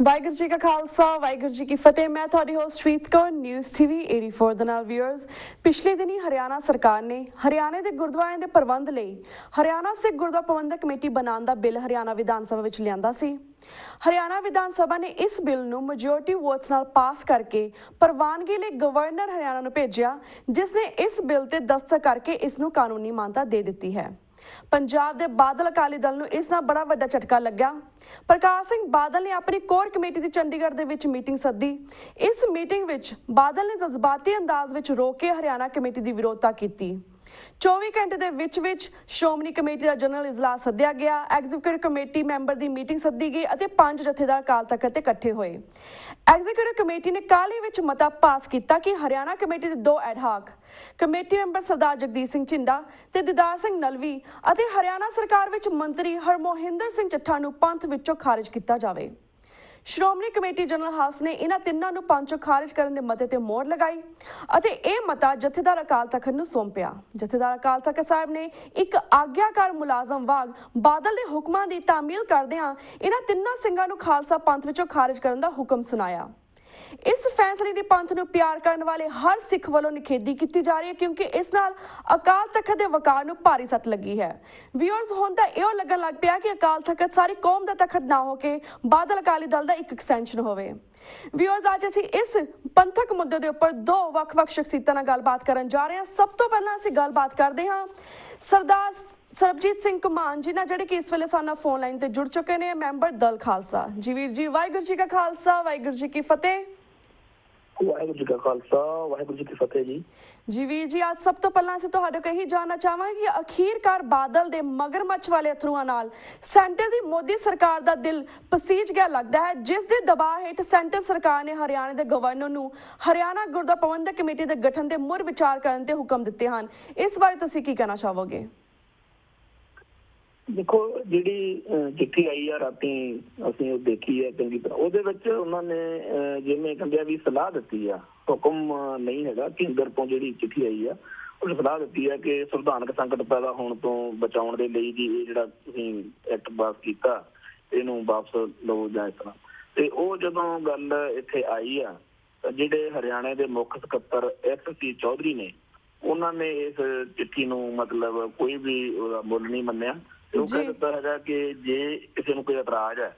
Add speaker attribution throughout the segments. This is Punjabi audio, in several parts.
Speaker 1: ਵਾਹਿਗੁਰੂ ਜੀ ਕਾ ਖਾਲਸਾ ਵਾਹਿਗੁਰੂ ਜੀ ਕੀ ਫਤਿਹ। मैं ਤੁਹਾਡੀ ਹੋਸਟ ਰੀਤ ਕੌਰ ਨਿਊਜ਼ ਟੀਵੀ 84 ਦੇ ਨਾਲ ਵਿਊਅਰਸ। ਪਿਛਲੇ ਦਿਨੀ ਹਰਿਆਣਾ ਸਰਕਾਰ ਨੇ ਹਰਿਆਣੇ ਦੇ ਗੁਰਦੁਆਰਿਆਂ ਦੇ ਪ੍ਰਬੰਧ ਲਈ ਹਰਿਆਣਾ ਸਿੱਖ ਗੁਰਦੁਆਰਾ ਪ੍ਰਬੰਧਕ ਕਮੇਟੀ ਬਣਾਉਣ ਦਾ ਬਿੱਲ ਹਰਿਆਣਾ ਵਿਧਾਨ ਸਭਾ ਵਿੱਚ ਲਿਆਂਦਾ ਸੀ। ਹਰਿਆਣਾ ਵਿਧਾਨ ਸਭਾ ਨੇ ਇਸ ਬਿੱਲ ਨੂੰ ਮੈਜੋਰਟੀ ਵੋਟਸ ਨਾਲ ਪਾਸ ਕਰਕੇ ਪ੍ਰਵਾਨਗੀ ਲਈ ਗਵਰਨਰ ਹਰਿਆਣਾ ਨੂੰ ਭੇਜਿਆ, ਜਿਸ ਨੇ ਇਸ ਬਿੱਲ ਤੇ ਦਸਤਖਤ ਕਰਕੇ ਇਸ ਨੂੰ ਕਾਨੂੰਨੀ ਮਾਨਤਾ ਦੇ ਦਿੱਤੀ ਹੈ। पंजाब के बादल अकाली दल नूं इस नाल बड़ा वड्डा झटका लग्या। प्रकाश सिंह बादल ने अपनी कोर कमेटी की चंडीगढ़ दे विच मीटिंग सद्दी। इस मीटिंग विच बादल ने जज्बाती अंदाज विच रोक के हरियाणा कमेटी की विरोधता की। 24 घंटे के विच श्रोमणी कमेटी का जनरल इजलास सद्या गया। एग्जीक्यूटिव कमेटी मैंबर की मीटिंग सद्दी गई और 5 जथेदार अकाल तख्त ते इकट्ठे हुए। एग्जीक्यूटिव कमेटी ने काल ही विच मता पास किया कि हरियाणा कमेटी के 2 एडहाक कमेटी मैंबर सरदार जगदीश सिंह झिंडा ते दीदार सिंह नलवी और हरियाणा सरकार विच मंत्री हरमोहिंदर सिंह ਚੱਠਾ ਨੂੰ पंथ विचों खारिज किया जाए। श्रोमणी कमेटी जनरल हाउस ने इन्हां तिन्नां नूं पंचों खारिज करने के मते ते मोहर लगाई और यह मता जथेदार अकाल तख्त नूं सौंपिया। जथेदार अकाल तख्त साहब ने एक आग्याकार मुलाजम वाग बादल के हुक्मां की तामील करदिआं इन्हां तिन्नां ਸਿੰਘਾਂ नूं खालसा पंथ विचों खारिज करने का हुक्म सुनाया। इस फैसले की पंथ नूं प्यार करने वाले हर सिख वालों निखेधी की जा रही है, क्योंकि इस नाल अकाल तख्त के वकार नूं भारी सट लगी है। व्यूअर्स हुण तां इहो लगन लग पिया कि अकाल तख्त सारी कौम का तख्त ना हो के बादल अकाली दल का एक एक्सटेंशन होवे। व्यूअर्स अज असीं इस पंथक मुद्दे के उपर 2 ਵੱਖ-ਵੱਖ शख्सियतां नाल गलबात करन जा रहे हैं। सब तो पहलां असीं गलबात करदे हां सरदार सरबजीत सिंह घमान जी नाल, जिहड़े कि इस वेले साडे फोन लाइन ते जुड़ चुके ने, मैंबर दल खालसा। जी वीर जी, वाहिगुरू जी का खालसा वाहिगुरू जी की फतेह।
Speaker 2: वाहिगुरू जी का खालसा वाहिगुरू जी की फतेह जी।
Speaker 1: जी वीर जी, आज सब तो पहला ਅਸੀਂ ਤੁਹਾਡੇ ਕੋਲ ਇਹੀ ਜਾਣਨਾ ਚਾਹਾਂਗੇ ਕਿ ਅਖੀਰਕਾਰ ਬਾਦਲ ਦੇ ਮਗਰਮੱਛ ਵਾਲੇ ਅਥਰੂਆਂ ਨਾਲ ਸੈਂਟਰ ਦੀ ਮੋਦੀ ਸਰਕਾਰ ਦਾ ਦਿਲ ਪਸੀਜ ਗਿਆ ਲੱਗਦਾ ਹੈ, ਜਿਸ ਦੇ ਦਬਾਅ ਹੇਠ ਸੈਂਟਰ ਸਰਕਾਰ ਨੇ ਹਰਿਆਣਾ ਦੇ ਗਵਰਨਰ ਨੂੰ ਹਰਿਆਣਾ ਗੁਰਦੁਆਰਾ ਪ੍ਰਬੰਧਕ ਕਮੇਟੀ ਦੇ ਗਠਨ ਦੇ ਮੁੜ ਵਿਚਾਰ ਕਰਨ ਦੇ ਹੁਕਮ ਦਿੱਤੇ ਹਨ। ਇਸ ਬਾਰੇ ਤੁਸੀਂ ਕੀ ਕਹਿਣਾ ਚਾਹੋਗੇ?
Speaker 2: देखो जी चिट्ठी आई है राती असीं देखी है चंगी तरह, ਉਹਦੇ ਵਿੱਚ ਉਹਨਾਂ ਨੇ ਜਿਵੇਂ ਕਹਿੰਦੇ ਵੀ ਸਲਾਹ ਦਿੱਤੀ ਆ, ਹੁਕਮ ਨਹੀਂ ਹੈਗਾ। ਕੇਂਦਰ ਤੋਂ ਜਿਹੜੀ ਚਿੱਠੀ ਆਈ ਆ ਉਹ ਸਲਾਹ ਦਿੱਤੀ ਹੈ ਕਿ ਸੰਵਿਧਾਨਕ ਸੰਕਟ ਪੈਦਾ ਹੋਣ ਤੋਂ ਬਚਾਉਣ ਦੇ ਲਈ ਜੀ ਇਹ ਜਿਹੜਾ ਤੁਸੀਂ ਐਕਟ ਪਾਸ ਕੀਤਾ ਇਹਨੂੰ ਵਾਪਸ ਲਓ ਜਾਂ ਇਸ ਤਰ੍ਹਾਂ। ਤੇ ਉਹ ਜਦੋਂ ਗੱਲ ਇੱਥੇ ਆਈ ਆ ਤਾਂ ਜਿਹੜੇ ਹਰਿਆਣੇ ਦੇ ਮੁੱਖ ਸਕੱਤਰ SP ਚੌਧਰੀ ਨੇ, ਉਹਨਾਂ ਨੇ ਇਸ ਚਿੱਠੀ ਨੂੰ ਮਤਲਬ ਕੋਈ ਵੀ ਉਹਦਾ ਮੁੱਲ ਨਹੀਂ ਮੰਨਿਆ। ਉਹ ਕਹਿ ਦਿੱਤਾ ਹੈਗਾ ਕਿ ਜੇ ਕਿਸੇ ਨੂੰ ਕੋਈ ਇਤਰਾਜ਼ ਹੈ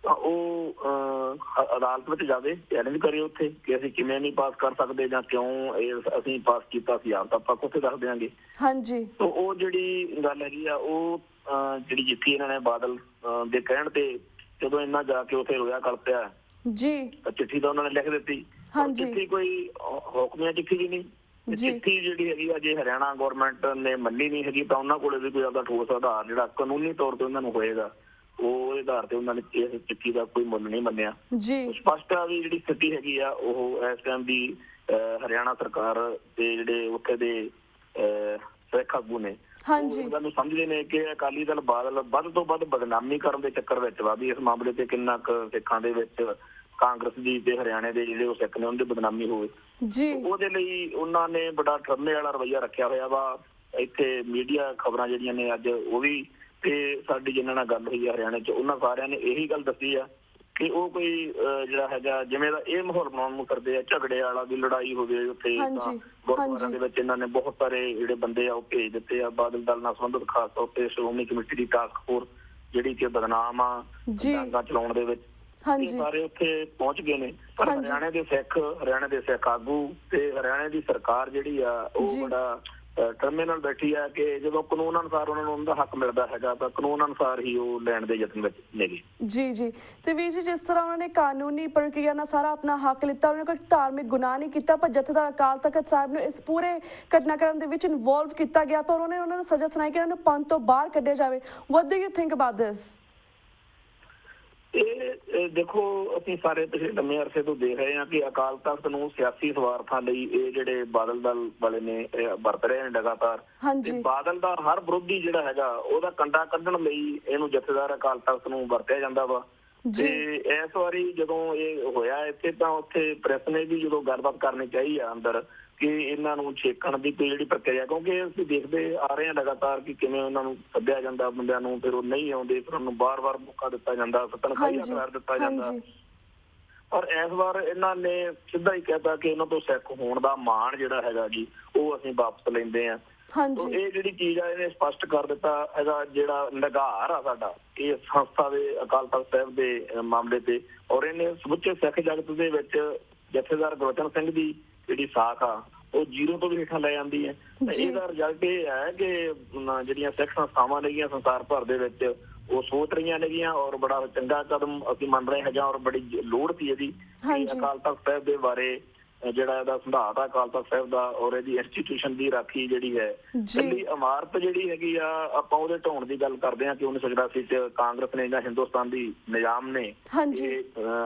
Speaker 2: ਤਾਂ ਉਹ ਅਦਾਲਤ ਵਿੱਚ ਜਾਵੇ, ਚੈਲੰਜ ਕਰੇ ਉੱਥੇ ਕਿ ਅਸੀਂ ਕਿਵੇਂ ਨਹੀਂ ਪਾਸ ਕਰ ਸਕਦੇ ਜਾਂ ਕਿਉਂ ਇਹ ਅਸੀਂ ਪਾਸ ਕੀਤਾ ਸੀ, ਆਪ ਤਾਂ ਆਪਾਂ ਉੱਥੇ ਦੱਸ ਦਿਆਂਗੇ। ਹਾਂਜੀ। ਤਾਂ ਉਹ ਜਿਹੜੀ ਗੱਲ ਹੈਗੀ ਆ ਉਹ ਜਿਹੜੀ ਜਿੱਤੀ ਇਹਨਾਂ ਨੇ ਬਾਦਲ ਦੇ ਕਹਿਣ ਤੇ ਜਦੋਂ ਇਹਨਾਂ ਜਾ ਕੇ ਉੱਥੇ ਰੋਇਆ ਕਰ ਪਿਆ ਜੀ, ਤਾਂ ਚਿੱਠੀ ਤਾਂ ਉਹਨਾਂ ਨੇ ਲਿਖ ਦਿੱਤੀ। ਚਿੱਠੀ ਕੋਈ ਹੁਕਮੀਆਂ ਚਿੱਠੀ ਜੀ ਨਹੀਂ, ਚਿੱਠੀ ਜਿਹੜੀ ਹੈਗੀ ਆ ਜੇ ਹਰਿਆਣਾ ਗੌਰਮੈਂਟ ਨੇ ਮੰਨੀ ਨਹੀਂ ਹੈਗੀ ਤਾਂ ਉਹਨਾਂ ਕੋਲੇ ਵੀ ਕੋਈ ਆਪਦਾ ਠੋਸ ਆਧਾਰ ਜਿਹੜਾ ਕਾਨੂੰਨੀ ਤੌਰ ਤੇ ਉਹਨਾਂ ਨੂੰ ਹੋਏਗਾ, ਉਹ ਆਧਾਰ ਤੇ ਉਹਨਾਂ ਨੇ ਇਸ ਚਿੱਠੀ ਦਾ ਕੋਈ ਮੁੱਲ ਨਹੀਂ ਮੰਨਿਆ। ਸਪਸ਼ਟ ਆ ਵੀ ਜਿਹੜੀ ਸਥਿਤੀ ਹੈਗੀ ਆ ਉਹ ਇਸ ਟਾਈਮ ਦੀ ਹਰਿਆਣਾ ਸਰਕਾਰ ਦੇ ਜਿਹੜੇ ਉੱਥੇ ਦੇ ਸਿੱਖ ਆਗੂ ਨੇ ਉਹਨਾਂ ਨੂੰ ਸਮਝਦੇ ਨੇ ਕਿ ਅਕਾਲੀ ਦਲ ਬਾਦਲ ਵੱਧ ਤੋਂ ਵੱਧ ਬਦਨਾਮੀ ਕਰਨ ਦੇ ਚੱਕਰ ਵਿੱਚ ਵਾ, ਵੀ ਇਸ ਮਾਮਲੇ ਤੇ ਕਿੰਨਾ ਕੁ ਸਿੱਖਾਂ ਦੇ ਵਿੱਚ ਕਾਂਗਰਸ ਦੀ ਤੇ ਹਰਿਆਣੇ ਦੇ ਜਿਹੜੇ ਉਹ ਸਿੱਖ ਨੇ ਉਹਨਾਂ ਦੀ ਬਦਨਾਮੀ ਹੋਵੇ ਜੀ। ਉਹਦੇ ਲਈ ਉਹਨਾਂ ਨੇ ਬੜਾ ਠਰਨੇ ਵਾਲਾ ਰਵੱਈਆ ਰੱਖਿਆ ਹੋਇਆ ਵਾ। ਇੱਥੇ ਮੀਡੀਆ ਖਬਰਾਂ ਜਿਹੜੀਆਂ ਨੇ ਅੱਜ ਉਹ ਵੀ ਤੇ ਸਾਡੀ ਜਿਨ੍ਹਾਂ ਨਾਲ ਗੱਲ ਹੋਈ ਆ ਹਰਿਆਣੇ 'ਚ, ਉਹਨਾਂ ਸਾਰਿਆਂ ਨੇ ਇਹੀ ਗੱਲ ਦੱਸੀ ਆ ਕਿ ਉਹ ਕੋਈ ਜਿਹੜਾ ਹੈਗਾ ਜਿਵੇਂ ਦਾ ਇਹ ਮਾਹੌਲ ਬਣਾਉਣ ਨੂੰ ਕਰਦੇ ਆ, ਝਗੜੇ ਵਾਲਾ ਵੀ ਲੜਾਈ ਹੋਵੇ ਉੱਥੇ, ਤਾਂ ਗੁਰਦੁਆਰਿਆਂ ਦੇ ਵਿੱਚ ਇਹਨਾਂ ਨੇ ਬਹੁਤ ਸਾਰੇ ਜਿਹੜੇ ਬੰਦੇ ਆ ਉਹ ਭੇਜ ਦਿੱਤੇ ਆ ਬਾਦਲ ਦਲ ਨਾਲ ਸੰਬੰਧਿਤ, ਖਾਸ ਤੌਰ ਤੇ ਸ਼੍ਰੋਮਣੀ ਕਮੇਟੀ ਦੀ ਟਾਸਕ ਫੋਰਸ ਜਿਹੜੀ ਕਿ ਬਦਨਾਮ ਆ ਡਾਂਗਾ ਚਲਾਉਣ ਦੇ ਵਿੱਚ, ਸਾਰੇ ਉੱਥੇ ਪਹੁੰਚ ਗਏ ਨੇ। ਪਰ ਹਰਿਆਣੇ ਦੇ ਸਿੱਖ ਆਗੂ ਤੇ ਹਰਿਆਣੇ ਦੀ ਸਰਕਾਰ ਜਿਹੜੀ ਆ ਉਹ ਬੜਾ ਟਰਮੀਨਲ ਬੈਠੀ ਆ ਕਿ ਜਦੋਂ ਕਾਨੂੰਨ ਅਨੁਸਾਰ ਉਹਨਾਂ ਨੂੰ ਉਹਦਾ ਹੱਕ ਮਿਲਦਾ ਹੈਗਾ ਤਾਂ ਕਾਨੂੰਨ ਅਨੁਸਾਰ ਹੀ ਉਹ ਲੈਣ ਦੇ ਯਤਨ ਵਿੱਚ ਨੇਗੇ। ਜੀ ਜੀ। ਤੇ ਵੀਰ ਜੀ, ਜਿਸ ਤਰ੍ਹਾਂ ਉਹਨਾਂ ਨੇ ਕਾਨੂੰਨੀ ਪ੍ਰਕਿਰਿਆ ਨਾਲ ਸਾਰਾ ਆਪਣਾ ਹੱਕ ਲਿੱਤਾ, ਉਹਨਾਂ ਨੇ ਕੋਈ ਧਾਰਮਿਕ ਗੁਨਾਹ ਨਹੀਂ ਕੀਤਾ, ਪਰ ਜਥੇਦਾਰ ਅਕਾਲ ਤਖਤ ਸਾਹਿਬ ਨੂੰ ਇਸ ਪੂਰੇ ਘਟਨਾਕ੍ਰਮ ਦੇ ਵਿੱਚ ਇਨਵੋਲਵ ਕੀਤਾ ਗਿਆ, ਪਰ ਉਹਨਾਂ ਨੂੰ ਸਜ਼ਾ ਸੁਣਾਈ ਕਿ ਇਹਨਾਂ ਨੂੰ ਪੰਥ ਤੋਂ ਬਾਹਰ ਕੱਢਿਆ ਜਾਵੇ। ਵਾਟ do you think about this? ਇਹ ਦੇਖੋ ਅਸੀਂ ਸਾਰੇ ਪਿਛਲੇ ਲੰਮੇ ਅਰਸੇ ਤੋਂ ਦੇਖ ਰਹੇ ਹਾਂ ਕਿ ਅਕਾਲ ਤਖਤ ਨੂੰ ਸਿਆਸੀ ਸਵਾਰਥਾਂ ਲਈ ਇਹ ਜਿਹੜੇ ਬਾਦਲ ਦਲ ਵਾਲੇ ਨੇ ਵਰਤ ਰਹੇ ਨੇ ਲਗਾਤਾਰ। ਤੇ ਬਾਦਲ ਦਾ ਹਰ ਵਿਰੋਧੀ ਜਿਹੜਾ ਹੈਗਾ ਉਹਦਾ ਕੰਡਾ ਕੱਢਣ ਲਈ ਇਹਨੂੰ ਜਥੇਦਾਰ ਅਕਾਲ ਤਖਤ ਨੂੰ ਵਰਤਿਆ ਜਾਂਦਾ ਵਾ। ਤੇ ਇਸ ਵਾਰੀ ਜਦੋਂ ਇਹ ਹੋਇਆ ਇੱਥੇ ਤਾਂ ਉੱਥੇ ਪ੍ਰੈਸ ਨੇ ਵੀ ਜਦੋਂ ਗੱਲਬਾਤ ਕਰਨੀ ਚਾਹੀ ਆ ਅੰਦਰ ਕਿ ਇਹਨਾਂ ਨੂੰ ਛੇਕਣ ਦੀ ਕੋਈ ਜਿਹੜੀ ਪ੍ਰਕਿਰਿਆ, ਕਿਉਂਕਿ ਅਸੀਂ ਦੇਖਦੇ ਆ ਰਹੇ ਹਾਂ ਲਗਾਤਾਰ ਕਿ ਕਿਵੇਂ ਉਹਨਾਂ ਨੂੰ ਸੱਦਿਆ ਜਾਂਦਾ ਬੰਦਿਆਂ ਨੂੰ, ਫਿਰ ਉਹ ਨਹੀਂ ਆਉਂਦੇ, ਫਿਰ ਉਹਨੂੰ ਬਾਰ-ਬਾਰ ਮੌਕਾ ਦਿੱਤਾ ਜਾਂਦਾ, ਤਨਖਾਹੀਆ ਕਰਾਰ ਦਿੱਤਾ ਜਾਂਦਾ। ਪਰ ਇਸ ਵਾਰ ਇਹਨਾਂ ਨੇ ਸਿੱਧਾ ਹੀ ਕਹਿਤਾ ਕਿ ਇਹਨਾਂ ਤੋਂ ਸਿੱਖ ਹੋਣ ਦਾ ਮਾਣ ਜਿਹੜਾ ਹੈਗਾ ਜੀ ਉਹ ਅਸੀਂ ਵਾਪਸ ਲੈਂਦੇ ਹਾਂ। ਤੋ ਇਹ ਜਿਹੜੀ ਚੀਜ਼ ਆ ਇਹਨੇ ਸਪਸ਼ਟ ਕਰ ਦਿੱਤਾ ਹੈਗਾ ਜਿਹੜਾ ਨਿਗਾਰ ਆ ਸਾਡਾ ਇਹ ਸੰਸਥਾ ਦੇ ਅਕਾਲ ਤਖ਼ਤ ਸਾਹਿਬ ਦੇ ਮਾਮਲੇ ਤੇ, ਔਰ ਇਹਨੇ ਸਮੁੱਚੇ ਸਿੱਖ ਜਗਤ ਦੇ ਵਿੱਚ ਜਥੇਦਾਰ ਗੁਰਬਚਨ ਸਿੰਘ ਦੀ ਜਿਹੜੀ ਸਾਖ ਆ ਉਹ ਜ਼ੀਰੋ ਤੋਂ ਵੀ ਹੇਠਾਂ ਲੈ ਜਾਂਦੀ ਹੈ। ਇਹਦਾ ਰਿਜ਼ਲਟ ਇਹ ਹੈ ਕਿ ਜਿਹੜੀਆਂ ਸਿੱਖ ਸੰਸਥਾਵਾਂ ਨੇਗੀਆਂ ਸੰਸਾਰ ਭਰ ਦੇ ਵਿੱਚ ਉਹ ਸੋਚ ਰਹੀਆਂ ਨੇਗੀਆਂ ਔਰ ਬੜਾ ਚੰਗਾ ਕਦਮ ਅਸੀਂ ਮੰਨ ਰਹੇ ਹੈਗੇ ਔਰ ਬੜੀ ਲੋੜ ਸੀ ਇਹਦੀ ਅਕਾਲ ਤਖ਼ਤ ਸਾਹਿਬ ਦੇ ਬਾਰੇ ਜਿਹੜਾ ਇਹਦਾ ਸਿਧਾਂਤ ਆ ਅਕਾਲ ਤਖ਼ਤ ਸਾਹਿਬ ਦਾ ਔਰ ਇਹਦੀ ਇੰਸਟੀਟਿਊਸ਼ਨ ਦੀ ਰਾਖੀ ਜਿਹੜੀ ਹੈ ਇਕੱਲੀ ਇਮਾਰਤ ਜਿਹੜੀ ਹੈਗੀ ਆ ਆਪਾਂ ਉਹਦੇ ਢਾਉਣ ਦੀ ਗੱਲ ਕਰਦੇ ਹਾਂ ਕਿ 1984 ਚ ਕਾਂਗਰਸ ਨੇ ਜਾਂ ਹਿੰਦੁਸਤਾਨ ਦੀ ਨਿਜ਼ਾਮ ਨੇ ਇਹ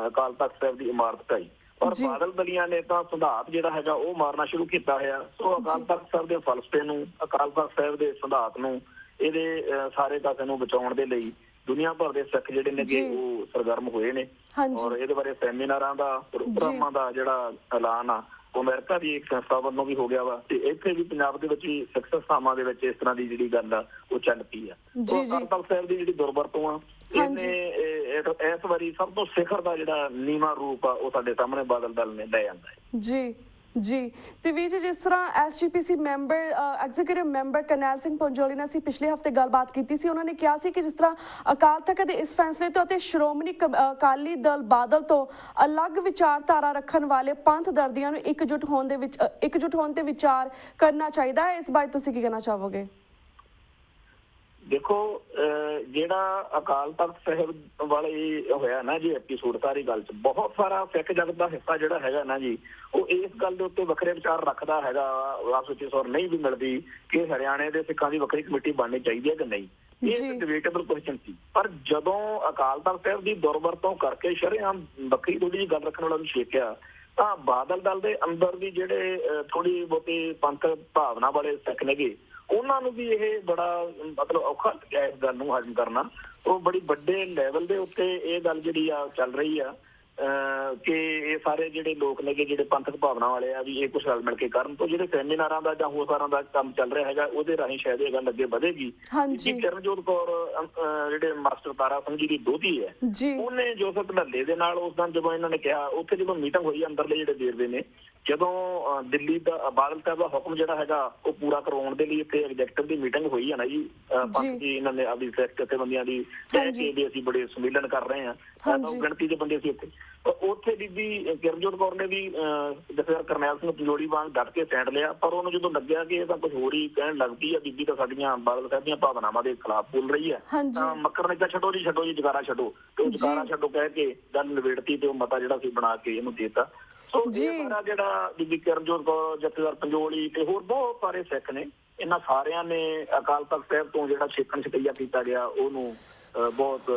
Speaker 2: ਅਕਾਲ ਤਖ਼ਤ ਸਾਹਿਬ ਦੀ ਇਮਾਰਤ ਢਾਈ ਔਰ ਬਾਦਲ ਦਲੀਆਂ ਨੇ ਤਾਂ ਸਿਧਾਂਤ ਜਿਹੜਾ ਹੈਗਾ ਉਹ ਮਾਰਨਾ ਸ਼ੁਰੂ ਕੀਤਾ ਹੋਇਆ। ਸੋ ਅਕਾਲ ਤਖ਼ਤ ਸਾਹਿਬ ਦੇ ਫਲਸਫੇ ਨੂੰ ਅਕਾਲ ਤਖ਼ਤ ਸਾਹਿਬ ਦੇ ਸਿਧਾਂਤ ਨੂੰ ਇਹਦੇ ਸਾਰੇ ਪਾਸੇ ਨੂੰ ਬਚਾਉਣ ਦੇ ਲਈ ਦੁਨੀਆ ਭਰ ਦੇ ਸਿੱਖ ਜਿਹੜੇ ਨੇਗੇ ਉਹ ਸਰਗਰਮ ਹੋਏ ਨੇ ਔਰ ਇਹਦੇ ਬਾਰੇ ਸੈਮੀਨਾਰਾਂ ਦਾ ਪ੍ਰੋਗਰਾਮਾਂ ਦਾ ਜਿਹੜਾ ਐਲਾਨ ਆ ਉਹ ਅਮਰੀਕਾ ਦੀ ਇੱਕ ਸੰਸਥਾ ਵੱਲੋਂ ਵੀ ਹੋ ਗਿਆ ਵਾ ਤੇ ਇੱਥੇ ਵੀ ਪੰਜਾਬ ਦੇ ਵਿੱਚ ਵੀ ਸਿੱਖ ਸੰਸਥਾਵਾਂ ਦੇ ਵਿੱਚ ਇਸ ਤਰ੍ਹਾਂ ਦੀ ਜਿਹੜੀ ਗੱਲ ਆ ਉਹ ਚੱਲ ਪਈ ਆ। ਅਕਾਲ ਤਖ਼ਤ ਸਾਹਿਬ ਦੀ ਜਿਹੜੀ ਦੁਰਵਰਤੋਂ ਆ ਇਹਨੇ ਇਸ ਵਾਰੀ ਸਭ ਤੋਂ ਸਿਖਰ ਦਾ ਜਿਹੜਾ ਨੀਵਾਂ ਰੂਪ ਆ ਉਹ ਸਾਡੇ ਸਾਹਮਣੇ ਬਾਦਲ ਦਲ ਨੇ ਲੈ ਆਂਦਾ ਹੈ।
Speaker 1: ਜੀ ਤੇ ਵੀ ਜਿਸ ਤਰ੍ਹਾਂ SGPC member executive member Karnail Singh Panjoli ਨਾਲ ਅਸੀਂ ਪਿਛਲੇ ਹਫ਼ਤੇ ਗੱਲਬਾਤ ਕੀਤੀ ਸੀ। ਉਹਨਾਂ ਨੇ ਕਿਹਾ ਸੀ ਕਿ ਜਿਸ ਤਰ੍ਹਾਂ ਅਕਾਲ ਤਖ਼ਤ ਦੇ ਇਸ ਫੈਸਲੇ ਤੋਂ ਅਤੇ ਸ਼੍ਰੋਮਣੀ ਅਕਾਲੀ ਦਲ ਬਾਦਲ ਤੋਂ ਅਲੱਗ ਵਿਚਾਰਧਾਰਾ ਰੱਖਣ ਵਾਲੇ ਪੰਥ ਦਰਦੀਆਂ ਨੂੰ ਇਕਜੁੱਟ ਹੋਣ ਤੇ ਵਿਚਾਰ ਕਰਨਾ ਚਾਹੀਦਾ ਹੈ। ਇਸ ਬਾਰੇ ਤੁਸੀਂ ਕੀ ਕਹਿਣਾ ਚਾਹੋਗੇ?
Speaker 2: ਦੇਖੋ ਜਿਹੜਾ ਅਕਾਲ ਤਖ਼ਤ ਸਾਹਿਬ ਵਾਲੇ ਹੋਇਆ ਨਾ ਜੀ ਐਪੀਸੋਡ ਸਾਰੀ ਗੱਲ 'ਚ ਬਹੁਤ ਸਾਰਾ ਸਿੱਖ ਜਗਤ ਦਾ ਹਿੱਸਾ ਜਿਹੜਾ ਹੈਗਾ ਨਾ ਜੀ ਉਹ ਇਸ ਗੱਲ ਦੇ ਉੱਤੇ ਵੱਖਰੇ ਵਿਚਾਰ ਰੱਖਦਾ ਹੈਗਾ ਆਪਸ ਵਿੱਚ ਔਰ ਨਹੀਂ ਵੀ ਮਿਲਦੀ ਕਿ ਹਰਿਆਣੇ ਦੇ ਸਿੱਖਾਂ ਦੀ ਵੱਖਰੀ ਕਮੇਟੀ ਬਣਨੀ ਚਾਹੀਦੀ ਹੈ ਕਿ ਨਹੀਂ। ਇਹ ਡਿਬੇਟੇਬਲ ਕੁਐਸਚਨ ਸੀ। ਪਰ ਜਦੋਂ ਅਕਾਲ ਤਖ਼ਤ ਸਾਹਿਬ ਦੀ ਦੁਰਵਰਤੋਂ ਕਰਕੇ ਸ਼ਰੇਆਮ ਵੱਖਰੀ ਥੋੜੀ ਜਿਹੀ ਗੱਲ ਰੱਖਣ ਵਾਲਾ ਨੂੰ ਛੇਕਿਆ ਤਾਂ ਬਾਦਲ ਦਲ ਦੇ ਅੰਦਰ ਵੀ ਜਿਹੜੇ ਥੋੜੀ ਬਹੁਤੀ ਪੰਥਕ ਭਾਵਨਾ ਵਾਲੇ ਸਿੱਖ ਨੇਗੇ ਉਹਨਾਂ ਨੂੰ ਵੀ ਇਹ ਬੜਾ ਮਤਲਬ ਔਖਾ ਲੱਗਿਆ ਇਸ ਗੱਲ ਨੂੰ ਹਜ਼ਮ ਕਰਨਾ। ਉਹ ਬੜੀ ਵੱਡੇ ਲੈਵਲ ਦੇ ਉੱਤੇ ਇਹ ਗੱਲ ਜਿਹੜੀ ਆ ਚੱਲ ਰਹੀ ਆ ਕਿ ਇਹ ਸਾਰੇ ਜਿਹੜੇ ਲੋਕ ਨੇਗੇ ਜਿਹੜੇ ਪੰਥਕ ਭਾਵਨਾ ਵਾਲੇ ਆ ਵੀ ਇਹ ਕੁਛ ਰਲ ਮਿਲ ਕੇ ਕਰਨ ਤੋਂ ਜਿਹੜੇ ਸੈਮੀਨਾਰਾਂ ਦਾ ਜਾਂ ਹੋਰ ਸਾਰਿਆਂ ਦਾ ਕੰਮ ਚੱਲ ਰਿਹਾ ਹੈਗਾ ਉਹਦੇ ਰਾਹੀਂ ਸ਼ਾਇਦ ਇਹ ਗੱਲ ਅੱਗੇ ਵਧੇਗੀ। ਕਿਰਨਜੋਤ ਕੌਰ ਜਿਹੜੇ ਮਾਸਟਰ ਤਾਰਾ ਸਿੰਘ ਜੀ ਦੀ ਦੋਹਤੀ ਹੈ ਉਹਨੇ ਜੋਸਫ ਢੱਲੇ ਦੇ ਨਾਲ ਉਸ ਦਿਨ ਜਦੋਂ ਇਹਨਾਂ ਨੇ ਕਿਹਾ ਉੱਥੇ ਜਦੋਂ ਮੀਟਿੰਗ ਹੋਈ ਅੰਦਰਲੇ ਜਿਹੜੇ ਵੇਰਵੇ ਨੇ ਜਦੋਂ ਦਿੱਲੀ ਦਾ ਬਾਦਲ ਸਾਹਿਬ ਦਾ ਹੁਕਮ ਜਿਹੜਾ ਹੈਗਾ ਉਹ ਪੂਰਾ ਕਰਵਾਉਣ ਦੇ ਲਈ ਇੱਥੇ ਐਗਜ਼ੈਕਟਿਵ ਦੀ ਮੀਟਿੰਗ ਹੋਈ ਹੈ ਨਾ ਜੀ ਪੰਥ ਜੀ ਇਹਨਾਂ ਨੇ ਆਪਣੀ ਸਿੱਖ ਜਥੇਬੰਦੀਆਂ ਦੀ ਕਹਿ ਕੇ ਵੀ ਅਸੀਂ ਬੜੇ ਸੰਮੇਲਨ ਕਰ ਰਹੇ ਹਾਂ ਗਿਣਤੀ ਦੇ ਬੰਦੇ ਸੀ ਉੱਥੇ ਬੀਬੀ ਕਿਰਨਜੋਤ ਕੌਰ ਨੇ ਵੀ ਜਥੇਦਾਰ ਕਰਨੈਲ ਸਿੰਘ ਪੰਜੋਲੀ ਵਾਂਗ ਡਟ ਕੇ ਸੈਂਡ ਲਿਆ। ਪਰ ਉਹਨੂੰ ਜਦੋਂ ਲੱਗਿਆ ਕਿ ਇਹ ਤਾਂ ਕੁਝ ਹੋਰ ਹੀ ਕਹਿਣ ਲੱਗਦੀ ਆ ਬੀਬੀ ਤਾਂ ਸਾਡੀਆਂ ਬਾਦਲ ਸਾਹਿਬ ਦੀਆਂ ਭਾਵਨਾਵਾਂ ਦੇ ਖਿਲਾਫ ਬੋਲ ਰਹੀ ਹੈ ਤਾਂ ਮੱਕਰ ਨੇ ਕਿਹਾ ਛੱਡੋ ਜੀ ਜਗਾਰਾ ਛੱਡੋ ਤੇ ਉਹ ਜਗਾਰਾ ਛੱਡੋ ਕਹਿ ਕੇ ਗੱਲ ਨਿਬੇੜਤੀ ਤੇ ਉਹ ਮਤਾ ਜਿਹੜਾ ਸੀ ਬਣਾ ਕੇ ਇਹਨੂੰ ਦੇਤਾ। ਸੋ ਇਹ ਸਾਰਾ ਜਿਹੜਾ ਬੀਬੀ ਕਿਰਨਜੋਤ ਕੌਰ ਜਥੇਦਾਰ ਪੰਜੋਲੀ ਤੇ ਹੋਰ ਬਹੁਤ ਸਾਰੇ ਸਿੱਖ ਨੇ ਇਹਨਾਂ ਸਾਰਿਆਂ ਨੇ ਅਕਾਲ ਤਖ਼ਤ ਸਾਹਿਬ ਤੋਂ ਜਿਹੜਾ ਛੇਕਣ ਛਕਈਆ ਕੀਤਾ ਗਿਆ ਉਹਨੂੰ ਬਹੁਤ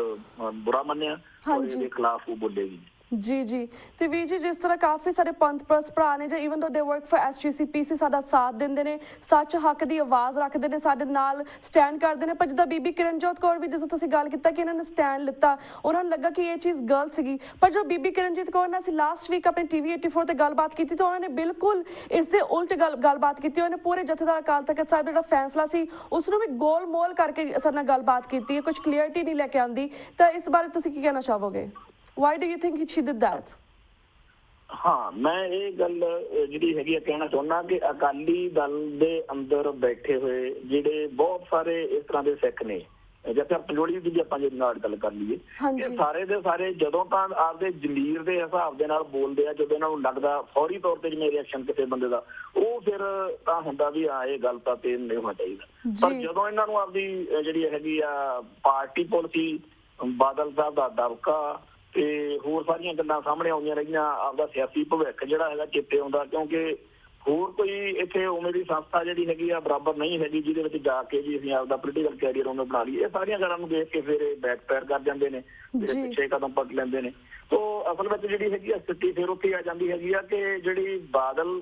Speaker 2: ਬੁਰਾ ਮੰਨਿਆ ਔਰ ਇਹਦੇ ਖਿਲਾਫ ਉਹ ਬੋਲੇ ਵੀ।
Speaker 1: ਜੀ ਤੇ ਵੀਰ ਜੀ ਜਿਸ ਤਰ੍ਹਾਂ ਕਾਫੀ ਸਾਰੇ ਪੰਥ ਪ੍ਰਸਤ ਭਰਾ ਨੇ ਜਾਂ ਈਵਨ ਦੋ ਦੇ ਵਰਕ ਫॉर ਐਸਜੀਪੀਸੀ ਸਾਡਾ ਸਾਥ ਦਿੰਦੇ ਨੇ ਸੱਚ ਹੱਕ ਦੀ ਆਵਾਜ਼ ਰੱਖਦੇ ਨੇ ਸਾਡੇ ਨਾਲ ਸਟੈਂਡ ਕਰਦੇ ਨੇ। ਪਰ ਜਿੱਦਾਂ ਬੀਬੀ ਕਿਰਨਜੋਤ ਕੌਰ ਵੀ ਜਦੋਂ ਤੁਸੀਂ ਗੱਲ ਕੀਤਾ ਕਿ ਇਹਨਾਂ ਨੇ ਸਟੈਂਡ ਲਿੱਤਾ ਉਹਨਾਂ ਨੂੰ ਲੱਗਾ ਕਿ ਇਹ ਚੀਜ਼ ਗਲਤ ਸੀਗੀ। ਪਰ ਜੋ ਬੀਬੀ ਕਿਰਨਜੀਤ ਕੌਰ ਨੇ ਅਸੀਂ ਲਾਸਟ ਵੀਕ ਆਪਣੇ TV 84 ਤੇ ਗੱਲਬਾਤ ਕੀਤੀ ਤਾਂ ਉਹਨਾਂ ਨੇ ਬਿਲਕੁਲ ਇਸ ਦੇ ਉਲਟ ਗੱਲਬਾਤ ਕੀਤੀ। ਉਹਨੇ ਪੂਰੇ ਜਥੇਦਾਰ ਅਕਾਲ ਤਖ਼ਤ ਸਾਹਿਬ ਜਿਹੜਾ ਫੈਸਲਾ ਸੀ ਉਸ ਨੂੰ ਵੀ ਗੋਲ ਮੋਲ ਕਰਕੇ ਸਾਡੇ ਨਾਲ ਗੱਲਬਾਤ ਕੀਤੀ ਹੈ ਕੁਝ ਕਲੀਅਰਟੀ ਨਹੀਂ ਲੈ ਕੇ ਆਉਂਦੀ। ਤਾਂ ਇਸ ਬਾਰੇ ਤੁਸੀਂ ਕੀ ਕਹਿਣਾ ਚਾਹੋਗੇ? Why do you think she did that?
Speaker 2: ਹਾਂ ਮੈਂ ਇਹ ਗੱਲ ਜਿਹੜੀ ਹੈਗੀ ਆ ਕਹਿਣਾ ਚਾਹੁੰਦਾ ਕਿ ਅਕਾਲੀ ਦਲ ਦੇ ਅੰਦਰ ਬੈਠੇ ਹੋਏ ਜਿਹੜੇ ਬਹੁਤ ਸਾਰੇ ਇਸ ਤਰ੍ਹਾਂ ਦੇ ਸਿੱਖ ਨੇ ਜੈਸੇ ਪੰਜੋਲੀ ਦੀ ਵੀ ਆਪਾਂ ਜੇ ਨਾਲ ਗੱਲ ਕਰ ਲਈਏ ਇਹ ਸਾਰੇ ਦੇ ਸਾਰੇ ਜਦੋਂ ਤਾਂ ਆਪਦੇ ਜ਼ਮੀਰ ਦੇ ਹਿਸਾਬ ਦੇ ਨਾਲ ਬੋਲਦੇ ਆ ਜਦੋਂ ਇਹਨਾਂ ਨੂੰ ਲੱਗਦਾ ਫੌਰੀ ਤੌਰ ਤੇ ਜਿਵੇਂ ਰਿਐਕਸ਼ਨ ਕਿਸੇ ਬੰਦੇ ਦਾ ਉਹ ਫਿਰ ਤਾਂ ਹੁੰਦਾ ਵੀ ਹਾਂ ਇਹ ਗੱਲ ਤਾਂ ਤੇ ਨਹੀਂ ਹੋਣਾ ਚਾਹੀਦਾ। ਪਰ ਜਦੋਂ ਇਹਨਾਂ ਨੂੰ ਆਪਦੀ ਜਿਹੜੀ ਹੈਗੀ ਆ ਪਾਰਟੀ ਪਾਲਿਸੀ ਬਾਦਲ ਸਾਹਿਬ ਦਾ ਦਬਕਾ ਤੇ ਹੋਰ ਸਾਰੀਆਂ ਗੱਲਾਂ ਸਾਹਮਣੇ ਆਉਂਦੀਆਂ ਰਹੀਆਂ ਆਪਦਾ ਸਿਆਸੀ ਭਵਿੱਖ ਜਿਹੜਾ ਹੈਗਾ ਚੇਤੇ ਆਉਂਦਾ ਕਿਉਂਕਿ ਹੋਰ ਕੋਈ ਇੱਥੇ ਉਵੇਂ ਦੀ ਸੰਸਥਾ ਜਿਹੜੀ ਹੈਗੀ ਆ ਬਰਾਬਰ ਨਹੀਂ ਹੈਗੀ ਜਿਹਦੇ ਵਿੱਚ ਜਾ ਕੇ ਜੀ ਅਸੀਂ ਆਪਦਾ ਪੋਲੀਟੀਕਲ ਕੈਰੀਅਰ ਉਵੇਂ ਬਣਾ ਲਈਏ। ਇਹ ਸਾਰੀਆਂ ਗੱਲਾਂ ਨੂੰ ਦੇਖ ਕੇ ਫਿਰ ਬੈਕ ਫਾਇਰ ਕਰ ਜਾਂਦੇ ਨੇ ਪਿੱਛੇ ਕਦਮ ਪੱਟ ਲੈਂਦੇ ਨੇ। ਤੋ ਅਸਲ ਵਿੱਚ ਜਿਹੜੀ ਹੈਗੀ ਆ ਸਥਿਤੀ ਫਿਰ ਉੱਥੇ ਆ ਜਾਂਦੀ ਹੈਗੀ ਆ ਕਿ ਜਿਹੜੀ ਬਾਦਲ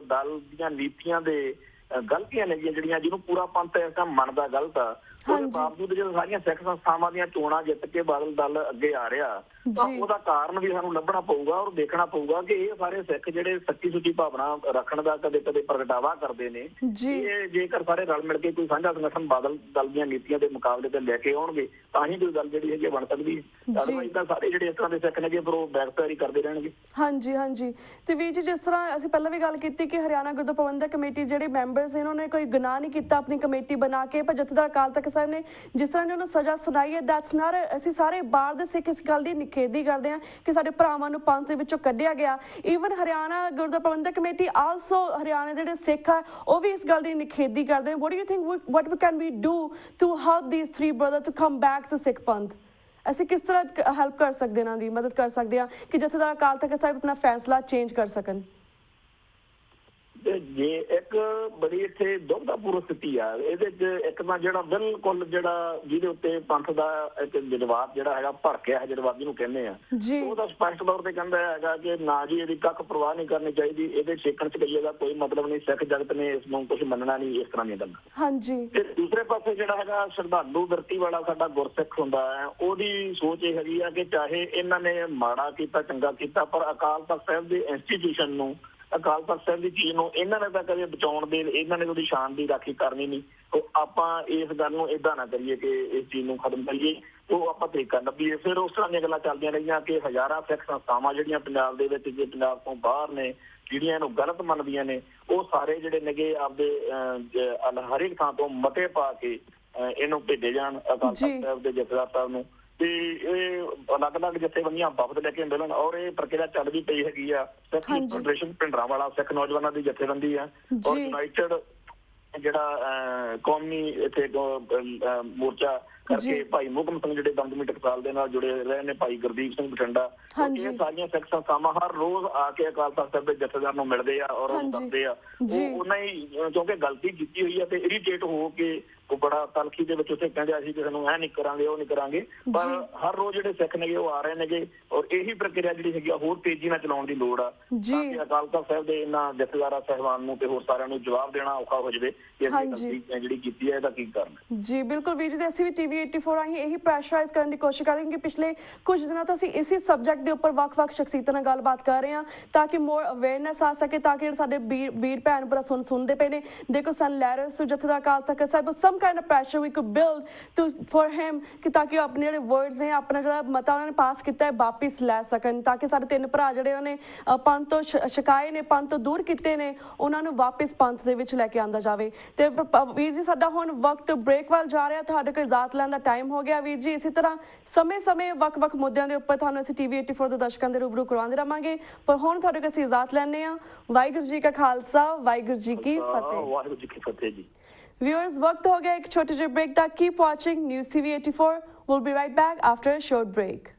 Speaker 2: ਦਲ ਦੀਆਂ ਨੀਤੀਆਂ ਦੇ ਗਲਤੀਆਂ ਨੇ ਜਿਹੜੀਆਂ ਜਿਹਨੂੰ ਪੂਰਾ ਪੰਥ ਇਸ ਟਾਈਮ ਮੰਨਦਾ ਗਲਤ ਆ, ਉਹਦੇ ਬਾਵਜੂਦ ਜਦੋਂ ਸਾਰੀਆਂ ਸਿੱਖ ਸੰਸਥਾਵਾਂ ਦੀਆਂ ਚੋਣਾਂ ਜਿੱਤ ਕੇ ਬਾਦਲ ਦਲ ਅੱਗੇ ਆ ਰਿਹਾ ਤਾਂ ਉਹਦਾ ਕਾਰਨ ਵੀ ਸਾਨੂੰ ਲੱਭਣਾ ਪਊਗਾ ਔਰ ਦੇਖਣਾ ਪਊਗਾ ਕਿ ਇਹ ਸਾਰੇ ਸਿੱਖ ਜਿਹੜੇ ਸੱਚੀ ਸੁੱਚੀ ਭਾਵਨਾ ਰੱਖਣ ਦਾ ਕਦੇ ਕਦੇ ਪ੍ਰਗਟਾਵਾ ਕਰਦੇ ਨੇ, ਇਹ ਜੇਕਰ ਸਾਰੇ ਰਲ ਮਿਲ ਕੇ ਕੋਈ ਸਾਂਝਾ ਸੰਗਠਨ ਬਾਦਲ ਦਲ ਦੀਆਂ ਨੀਤੀਆਂ ਦੇ ਮੁਕਾਬਲੇ ਤੇ ਲੈ ਕੇ ਆਉਣਗੇ ਤਾਂ ਹੀ ਕੋਈ ਗੱਲ ਜਿਹੜੀ ਹੈਗੀ ਬਣ ਸਕਦੀ ਹੈ। ਅਦਰਵਾਈਜ਼ ਤਾਂ ਸਾਰੇ ਜਿਹੜੇ ਇਸ ਤਰ੍ਹਾਂ ਦੇ ਸਿੱਖ ਨੇਗੇ ਫਿਰ ਉਹ ਬੈਕਫਾਇਰ ਕਰਦੇ ਰਹਿਣਗੇ।
Speaker 1: ਹਾਂਜੀ ਹਾਂਜੀ। ਤੇ ਵੀਰ ਜੀ, ਜਿਸ ਤਰ੍ਹਾਂ ਅਸੀਂ ਪਹਿਲਾਂ ਵੀ ਗੱਲ ਕੀਤੀ ਕਿ ਹਰਿਆਣਾ ਗੁਰਦੁਆਰਾ ਪ੍ਰਬੰਧਕ ਕਮੇਟੀ ਜਿਹੜੇ ਮੈਂਬਰਸ ਇਹਨਾਂ ਨੇ ਕੋਈ ਗੁਨਾਹ ਨਹੀਂ ਕੀਤਾ ਆਪਣੀ ਕਮੇਟੀ ਬਣਾ ਕੇ, ਪਰ ਜਥੇਦਾਰ ਅਕਾਲ ਤਖਤ ਸਾਹਿਬ ਨੇ ਜਿਸ ਤਰ੍ਹਾਂ ਨੇ ਉਹਨੂੰ ਸਜ਼ਾ ਸੁਣਾਈ ਹੈ, ਦੈਟਸ ਨਾਟ, ਅਸੀਂ ਸਾਰੇ ਬਾਹਰ ਦੇ ਸਿੱਖ ਇਸ ਗੱਲ ਦੀ ਨਿਖੇਧੀ ਕਰਦੇ ਹਾਂ ਕਿ ਸਾਡੇ ਭਰਾਵਾਂ ਨੂੰ ਪੰਥ ਦੇ ਵਿੱਚੋਂ ਕੱਢਿਆ ਗਿਆ। ਈਵਨ ਹਰਿਆਣਾ ਗੁਰਦੁਆਰਾ ਪ੍ਰਬੰਧਕ ਕਮੇਟੀ ਆਲਸੋ ਹਰਿਆਣਾ ਦੇ ਜਿਹੜੇ ਸਿੱਖ ਆ ਉਹ ਵੀ ਇਸ ਗੱਲ ਦੀ ਨਿਖੇਧੀ ਕਰਦੇ ਹਨ। What do you think what can we do to help these three brother to come back to Sikh Panth? ਅਸੀਂ ਕਿਸ ਤਰ੍ਹਾਂ ਹੈਲਪ ਕਰ ਸਕਦੇ ਇਹਨਾਂ ਦੀ ਮਦਦ ਕਰ ਸਕਦੇ ਹਾਂ ਕਿ ਜਥੇਦਾਰ ਅਕਾਲ ਤਖਤ ਸਾਹਿਬ ਆਪਣਾ ਫੈਸਲਾ ਚੇਂਜ ਕਰ ਸਕਣ?
Speaker 2: ਜੇ ਇੱਕ ਬੜੀ ਇੱਥੇ ਦੁਬਿਧਾਪੂਰਨ ਸਥਿਤੀ ਆ ਇਹਦੇ ਚ, ਇੱਕ ਤਾਂ ਜਿਹੜਾ ਬਿਲਕੁਲ ਜਿਹੜਾ ਜਿਹਦੇ ਉੱਤੇ ਪੰਥ ਦਾ ਇੱਕ ਜਜ਼ਬਾਤ ਜਿਹੜਾ ਹੈਗਾ ਭੜਕਿਆ ਹੈ, ਜਜ਼ਬਾਤ ਜਿਹਨੂੰ ਕਹਿੰਦੇ ਆ, ਉਹਦਾ ਸਪਸ਼ਟ ਤੌਰ ਤੇ ਕਹਿੰਦਾ ਹੈਗਾ ਕਿ ਨਾ ਜੀ ਇਹਦੀ ਕੱਖ ਪਰਵਾਹ ਨਹੀਂ ਕਰਨੀ ਚਾਹੀਦੀ, ਇਹਦੇ ਛੇਕਣ ਚ ਕਹੀਏ ਦਾ ਕੋਈ ਮਤਲਬ ਨਹੀਂ, ਸਿੱਖ ਜਗਤ ਨੇ ਇਸ ਨੂੰ ਕੁਝ ਮੰਨਣਾ ਨਹੀਂ, ਇਸ ਤਰ੍ਹਾਂ ਦੀਆਂ ਗੱਲਾਂ। ਹਾਂਜੀ। ਤੇ ਦੂਸਰੇ ਪਾਸੇ ਜਿਹੜਾ ਹੈਗਾ ਸ਼ਰਧਾਲੂ ਬਿਰਤੀ ਵਾਲਾ ਸਾਡਾ ਗੁਰਸਿੱਖ ਹੁੰਦਾ ਹੈ, ਉਹਦੀ ਸੋਚ ਇਹ ਹੈਗੀ ਆ ਕਿ ਚਾਹੇ ਇਹਨਾਂ ਨੇ ਮਾੜਾ ਕੀਤਾ ਚੰਗਾ ਕੀਤਾ, ਪਰ ਅਕਾਲ ਤਖਤ ਸਾਹਿਬ ਦੇ ਇੰਸਟੀਟਿਊਸ਼ਨ ਨੂੰ, ਅਕਾਲ ਤਖਤ ਸਾਹਿਬ ਦੀ ਚੀਜ਼ ਨੂੰ ਇਹਨਾਂ ਨੇ ਤਾਂ ਕਦੇ ਬਚਾਉਣ ਦੇ, ਇਹਨਾਂ ਨੇ ਉਹਦੀ ਸ਼ਾਨ ਦੀ ਰਾਖੀ ਕਰਨੀ ਨਹੀਂ। ਆਪਾਂ ਇਸ ਗੱਲ ਨੂੰ ਏਦਾਂ ਨਾ ਕਰੀਏ ਕਿ ਇਸ ਚੀਜ਼ ਨੂੰ ਖਤਮ ਕਰੀਏ, ਉਹ ਆਪਾਂ ਤਰੀਕਾ ਲੱਭੀਏ। ਫਿਰ ਉਸ ਤਰ੍ਹਾਂ ਦੀਆਂ ਗੱਲਾਂ ਚੱਲਦੀਆਂ ਰਹੀਆਂ ਕਿ ਹਜ਼ਾਰਾਂ ਸਿੱਖ ਸੰਸਥਾਵਾਂ ਜਿਹੜੀਆਂ ਪੰਜਾਬ ਦੇ ਵਿੱਚ, ਜੇ ਪੰਜਾਬ ਤੋਂ ਬਾਹਰ ਨੇ, ਜਿਹੜੀਆਂ ਇਹਨੂੰ ਗਲਤ ਮੰਨਦੀਆਂ ਨੇ, ਉਹ ਸਾਰੇ ਜਿਹੜੇ ਨੇਗੇ ਆਪਦੇ ਹਰੇਕ ਥਾਂ ਤੋਂ ਮਤੇ ਪਾ ਕੇ ਇਹਨੂੰ ਭੇਜੇ ਜਾਣ ਅਕਾਲ ਤਖਤ ਸਾਹਿਬ ਦੇ ਜਥੇਦਾਰ ਸਾਹਿਬ ਨੂੰ, ਤੇ ਇਹ ਅਲੱਗ-ਅਲੱਗ ਜਥੇਬੰਦੀਆਂ ਵਫਦ ਲੈ ਕੇ ਮਿਲਣ। ਔਰ ਇਹ ਪ੍ਰਕਿਰਿਆ ਚੱਲਦੀ ਪਈ ਹੈਗੀ ਆ। ਸਿੱਖ ਫੈਡਰੇਸ਼ਨ ਭਿੰਡਰਾਂਵਾਲਾ ਸਿੱਖ ਨੌਜਵਾਨਾਂ ਦੀ ਜਥੇਬੰਦੀ ਆ, ਔਰ ਯੂਨਾਈਟਿਡ ਜਿਹੜਾ ਕੌਮੀ ਇੱਥੇ ਮੋਰਚਾ ਕਰਕੇ ਭਾਈ ਮੁਕਮ ਸਿੰਘ ਜਿਹੜੇ ਦਮਦਮੀ ਟਕਸਾਲ ਦੇ ਨਾਲ ਜੁੜੇ ਰਹੇ ਨੇ, ਭਾਈ ਗੁਰਦੀਪ ਸਿੰਘ ਬਠਿੰਡਾ, ਇਹ ਸਾਰੀਆਂ ਸਿੱਖ ਸੰਸਥਾਵਾਂ ਹਰ ਰੋਜ਼ ਆ ਕੇ ਅਕਾਲ ਤਖਤ ਸਾਹਿਬ ਦੇ ਜਥੇਦਾਰ ਨੂੰ ਮਿਲਦੇ ਆ ਔਰ ਉਹਨੂੰ ਦੱਸਦੇ ਆ। ਉਹ ਉਹਨਾਂ ਹੀ ਕਿਉਂਕਿ ਗਲਤੀ ਕੀਤੀ ਹੋਈ ਆ ਤੇ ਇਰੀਟੇਟ ਹੋ ਕੇ ਉਹ ਬੜਾ ਤਲਖੀ ਦੇ ਵਿੱਚ ਉੱਥੇ ਕਹਿੰਦੇ ਅਸੀਂ ਕਿਸੇ ਨੂੰ ਇਹ ਨਹੀਂ ਕਰਾਂਗੇ, ਉਹ ਨਹੀਂ ਕਰਾਂਗੇ, ਪਰ ਹਰ ਰੋਜ਼ ਜਿਹੜੇ ਸਿੱਖ ਨੇਗੇ ਉਹ ਆ ਰਹੇ ਨੇਗੇ। ਔਰ ਇਹੀ ਪ੍ਰਕਿਰਿਆ ਜਿਹੜੀ ਹੈਗੀ ਆ ਹੋਰ ਤੇਜ਼ੀ ਨਾਲ ਚਲਾਉਣ ਦੀ ਲੋੜ ਆ ਤਾਂ ਕਿ ਅਕਾਲ ਤਖਤ ਸਾਹਿਬ ਦੇ ਇਹਨਾਂ ਜਥੇਦਾਰਾਂ ਸਾਹਿਬਾਨ ਨੂੰ ਤੇ ਹੋਰ ਸਾਰਿਆਂ ਨੂੰ ਜਵਾਬ ਦੇਣਾ ਔਖਾ ਹੋ ਜਾਵੇ ਕਿ ਅਸੀਂ ਗਲਤੀ ਜਿਹੜੀ ਕੀਤੀ ਹੈ ਇਹਦਾ ਕੀ ਕਰਨਾ। ਜੀ ਬਿਲਕੁਲ ਵੀਰ ਜੀ, ਅਸੀਂ ਵੀ TV 84 ਰਾਹੀਂ ਇਹੀ ਪ੍ਰੈਸ਼ਰਾਈਜ਼ ਕਰਨ ਦੀ ਕੋਸ਼ਿਸ਼ ਕਰ ਰਹੇ ਹਾਂ ਕਿ ਪਿਛਲੇ ਕੁਝ ਦਿਨਾਂ ਤੋਂ ਅਸੀਂ ਇਸੇ ਸਬਜੈਕਟ ਦੇ ਉੱਪਰ ਵੱਖ-ਵੱਖ ਸ਼ਖਸੀਅਤਾਂ ਨਾਲ ਗੱਲਬਾਤ ਕਰ ਰਹੇ ਹਾਂ ਤਾਂ ਕਿ ਮੋਰ ਅਵੇਅਰਨੈਸ ਆ ਸਕੇ, ਤਾਂ ਕਿ ਸਾਡੇ ਵੀਰ ਭੈਣ ਭਰਾ ਸੁਣਦੇ ਪਏ ਨੇ। ਦੇਖੋ ਸਨ ਲੈਰਸ to Jathedar Akal Takht Sahib, some kind of pressure we could build to for him ਕਿ ਤਾਂ ਕਿ ਆਪਣੇ ਜਿਹੜੇ ਵਰਡਸ ਨੇ, ਆਪਣਾ ਜਿਹੜਾ ਮਤਾ ਉਹਨਾਂ ਨੇ ਪਾਸ ਕੀਤਾ ਹੈ ਵਾਪਿਸ ਲੈ ਸਕਣ, ਤਾਂ ਕਿ ਸਾਡੇ ਤਿੰਨ ਭਰਾ ਜਿਹੜੇ ਉਹਨੇ ਪੰਥ ਤੋਂ ਸ਼ਿਕਾਏ ਨੇ, ਪੰਥ ਤੋਂ ਦੂਰ ਕੀਤੇ ਨੇ, ਉਹਨਾਂ ਨੂੰ ਵਾਪਿਸ ਪੰਥ ਦੇ ਵਿੱਚ ਲੈ ਕੇ ਆਂਦਾ ਜਾਵੇ। ਤੇ ਵੀਰ ਜੀ ਸਾਡਾ ਹੁਣ ਵਕਤ ਬ੍ਰੇਕ ਵੱਲ ਜਾ ਰਿਹਾ, ਤੁਹਾਡੇ ਕੋਲ ਇਜਾਜ਼ਤ ਲੈਣ ਦਾ ਟਾਈਮ ਹੋ ਗਿਆ ਵੀਰ ਜੀ। ਇਸੇ ਤਰ੍ਹਾਂ ਸਮੇਂ-ਸਮੇਂ ਵੱਖ-ਵੱਖ ਮੁੱਦਿਆਂ ਦੇ ਉੱਪਰ ਤੁਹਾਨੂੰ ਅਸੀਂ TV 84 ਦੇ ਦਰਸ਼ਕਾਂ ਦੇ ਰੂਬਰੂ ਕਰਵਾਉਂਦੇ ਰਹਾਂਗੇ, ਪਰ ਹੁਣ ਤੁਹਾਡੇ ਕੋਲ ਅਸੀਂ ਇਜਾਜ਼ਤ ਲੈਂਦੇ ਹਾਂ। ਵਾਹਿਗੁਰੂ ਜੀ ਕਾ ਖਾਲਸਾ, ਵਾਹਿਗੁਰੂ ਜੀ ਕੀ ਫਤਿਹ। ਵਾਹਿਗੁਰੂ ਜੀ ਕੀ ਫਤਿਹ ਜੀ। Viewers, वक्त हो गया एक छोटे से ब्रेक तक। Keep watching News TV 84. We'll be right back after a short break.